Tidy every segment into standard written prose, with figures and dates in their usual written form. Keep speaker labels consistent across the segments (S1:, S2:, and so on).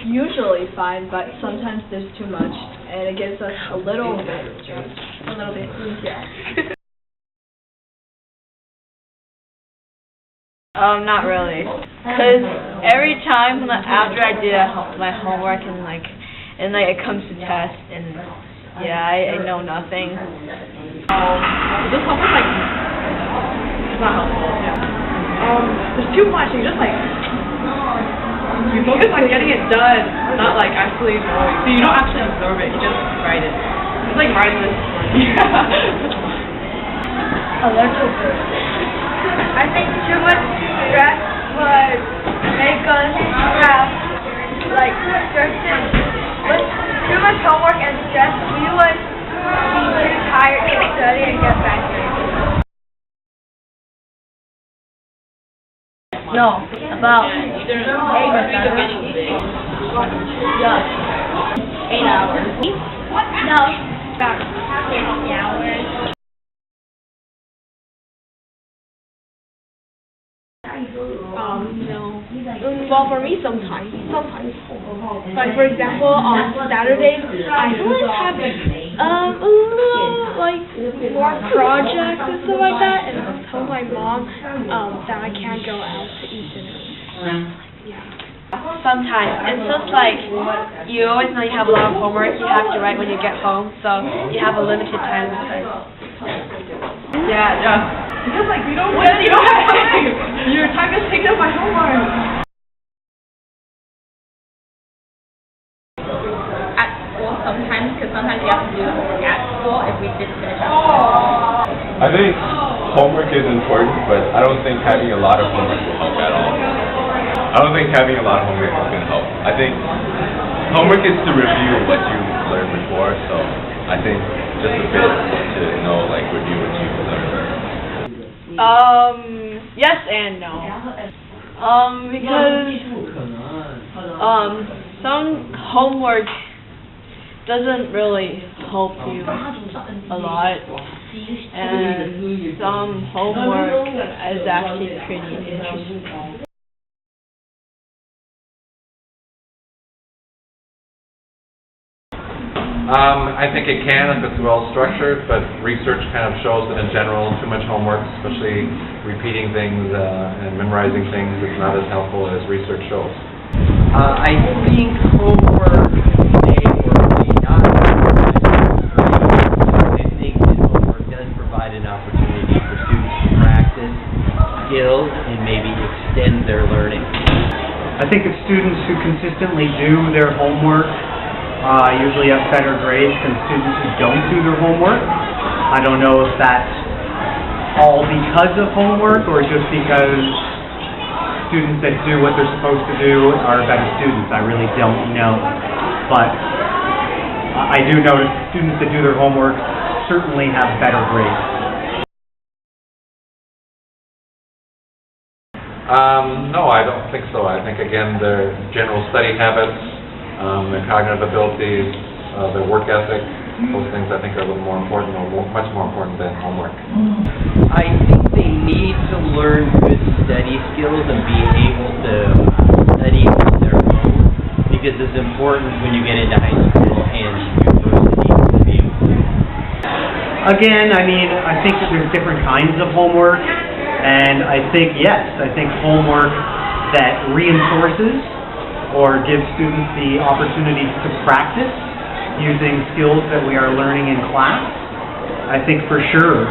S1: usually fine, but sometimes there's too much, and it gives us a little bit stress. A little bit, yeah. Not really, because every time after I do my homework and it comes to test, and yeah, I know nothing.
S2: This homework it's not helpful. Yeah. There's too much. You just you focus on getting it done, not actually knowing. So you don't actually absorb it. You just write it. It's like mindless.
S1: A little bit.
S3: I think too much stress would make us have stress. With too much homework and stress, we would be too tired to study and get back to it.
S1: No, about 8 hours.
S3: No, about 8 hours.
S1: No. Well, for me, sometimes. Like, for example, on Saturdays, I always have, a little, more projects and stuff like that, and I tell my mom, that I can't go out to eat dinner. Yeah.
S4: Sometimes. It's just you always know you have a lot of homework you have to write when you get home, so you have a limited time to study.
S2: Yeah. Because you don't have time. Your time is taken up by homework.
S5: At school sometimes, because sometimes you have to do the homework at school if we did finish up.
S6: I think homework is important, but I don't think having a lot of homework will help at all. I don't think having a lot of homework is going to help. I think homework is to review what you learned before, so I think just a bit to review what you learned.
S1: Yes and no. Because some homework doesn't really help you a lot, and some homework is actually pretty interesting.
S7: I think it can if it's well structured, but research kind of shows that in general, too much homework, especially repeating things and memorizing things, is not as helpful as research shows.
S8: I think homework may or may not I think that homework does provide an opportunity for students to practice skills and maybe extend their learning.
S9: I think if students who consistently do their homework usually have better grades than students who don't do their homework. I don't know if that's all because of homework or just because students that do what they're supposed to do are better students. I really don't know. But I do know that students that do their homework certainly have better grades.
S7: No, I don't think so. I think, again, their general study habits, their cognitive abilities, their work ethic, those things I think are a little more important, or much more important than homework.
S8: I think they need to learn good study skills and be able to study on their own, because it's important when you get into high school and university to be able to.
S9: Again, I think that there's different kinds of homework, and I think, yes, homework that reinforces or gives students the opportunity to practice using skills that we are learning in class. I think for sure,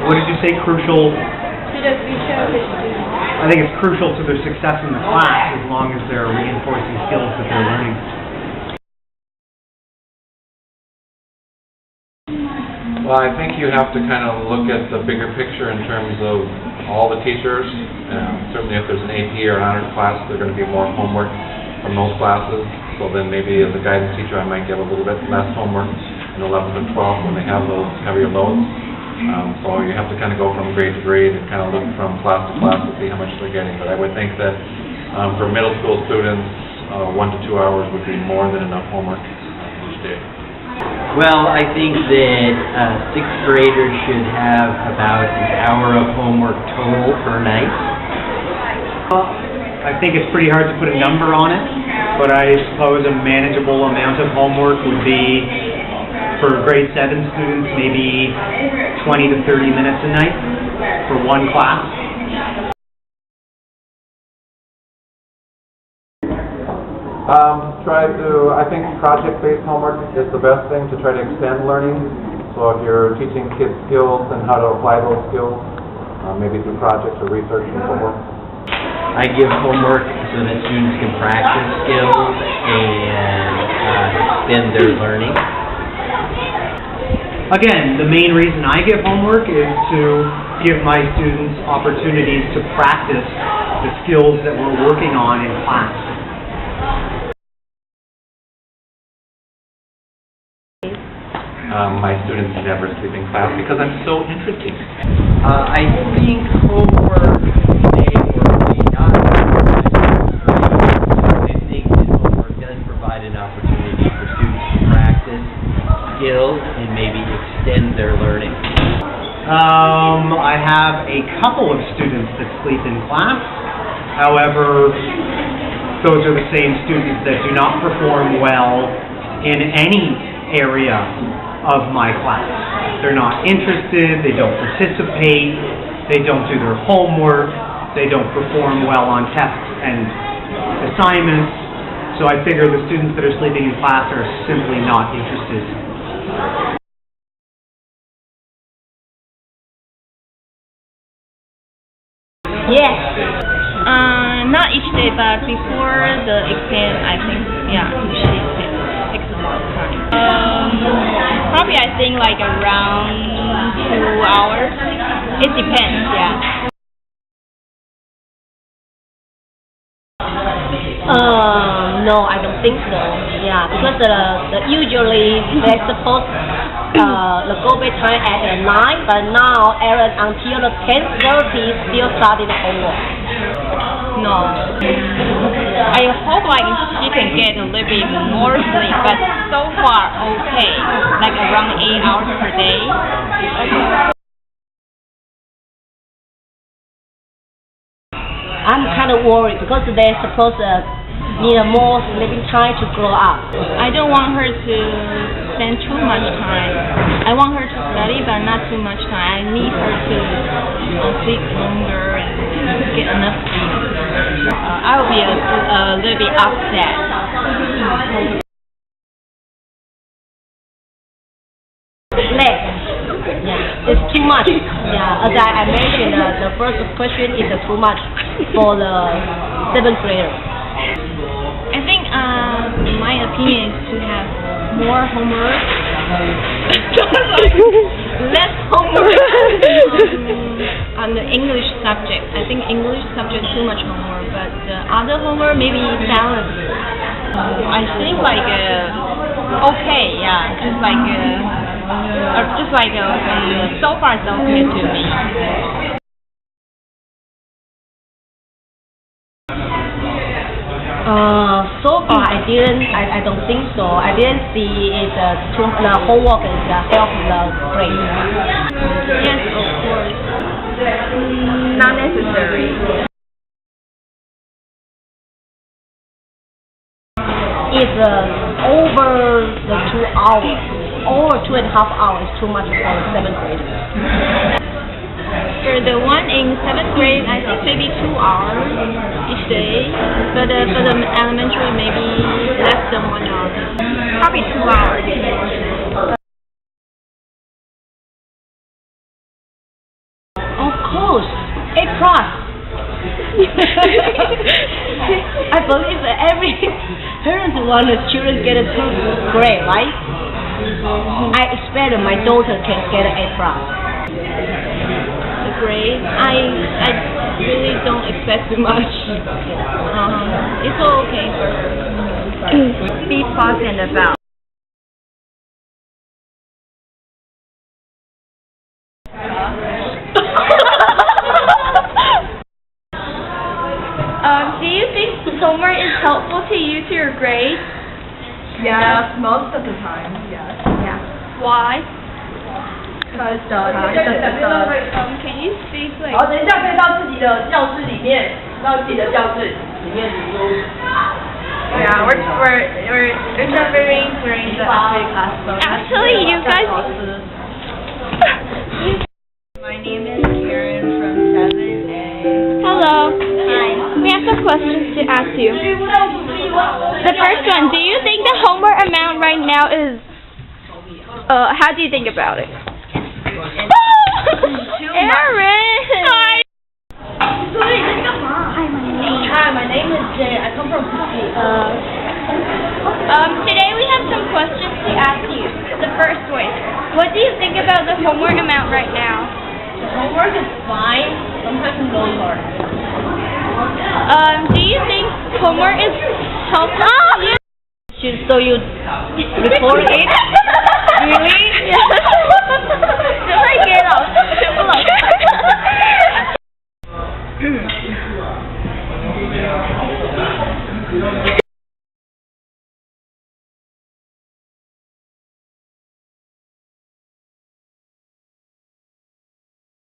S9: what did you say, crucial?
S3: To the future of the students.
S9: I think it's crucial to their success in the class as long as they're reinforcing skills that they're learning.
S7: Well, I think you have to kind of look at the bigger picture in terms of all the teachers. Certainly if there's an AP or an honors class, there's going to be more homework from those classes. So then maybe as a guidance teacher, I might give a little bit less homework in 11th and 12th when they have those heavier loads. So you have to kind of go from grade to grade and kind of look from class to class to see how much they're getting. But I would think that for middle school students, 1 to 2 hours would be more than enough homework each day.
S8: Well, I think that 6th graders should have about an hour of homework total per night.
S9: I think it's pretty hard to put a number on it, but I suppose a manageable amount of homework would be, for grade 7 students, maybe 20 to 30 minutes a night for one class.
S7: I think project-based homework is the best thing to try to extend learning. So if you're teaching kids skills and how to apply those skills, maybe through projects or research and so forth.
S8: I give homework so that students can practice skills and extend their learning.
S9: Again, the main reason I give homework is to give my students opportunities to practice the skills that we're working on in class.
S7: My students never sleep in class because I'm so interesting.
S8: I think homework may or may not I think that homework does provide an opportunity for students to practice skills and maybe extend their learning.
S9: I have a couple of students that sleep in class. However, those are the same students that do not perform well in any area of my class. They're not interested, they don't participate, they don't do their homework, they don't perform well on tests and assignments. So I figure the students that are sleeping in class are simply not interested.
S5: Yes. Not each day, but before the exam, I think, yeah, usually it takes a lot of time. Probably I think like around 2 hours. It depends, yeah.
S10: No, I don't think so. Yeah, because usually they're supposed the go back time at 9, but now Aaron until 10:30 still started the homework.
S5: No. I hope like she can get a little bit more sleep, but so far okay, like around 8 hours per day.
S10: I'm kind of worried because they're supposed to need more sleeping time to grow up.
S5: I don't want her to spend too much time. I want her to study, but not too much time. I need her to sleep longer and get enough sleep. I will be a little bit upset.
S10: Less. Yeah, it's too much. Yeah, as I mentioned, the first question is too much for the 7th grader.
S5: I think my opinion is to have more homework, less homework on the English subject. I think English subject too much homework, but the other homework maybe balance. I think like okay, yeah, just like so far it's okay to me.
S10: So far I don't think so. I didn't see it the homework is help the grade.
S5: Yes, of course.
S3: Not necessary.
S10: If over the 2 hours or 2.5 hours too much for the 7th graders.
S5: For the one in 7th grade, I think maybe 2 hours each day. But for the elementary, maybe less than 1 hour. Probably 2 hours.
S10: Of course, A+. I believe that every parent wants the children get a good grade, right? I expect my daughter can get an A+.
S5: Grade. I really don't expect too much. It's all okay for her.
S3: B+ and above.
S1: Do you think homework is helpful to you to your grades?
S3: Yes, most of the time, yes.
S1: Yeah. Why?
S3: Because
S1: Can you speak like?
S3: 好，等一下可以到自己的教室里面，到自己的教室。Yeah, we're interviewing during the SBA class. So
S1: Actually, you guys.
S3: My name is Karen from 7A.
S1: Hello. Hi. We have some questions to ask you. The first one, do you think the homework amount right now is, how do you think about it? Aaron! Hi!
S10: Hi, my name is Jay. I come from
S1: Today we have some questions to ask you. The first one, what do you think about the homework amount right now?
S10: Homework is fine. Sometimes it's really hard.
S1: Do you think homework is helpful to you?
S10: So you report it? Really?
S1: Just like it all. Simple.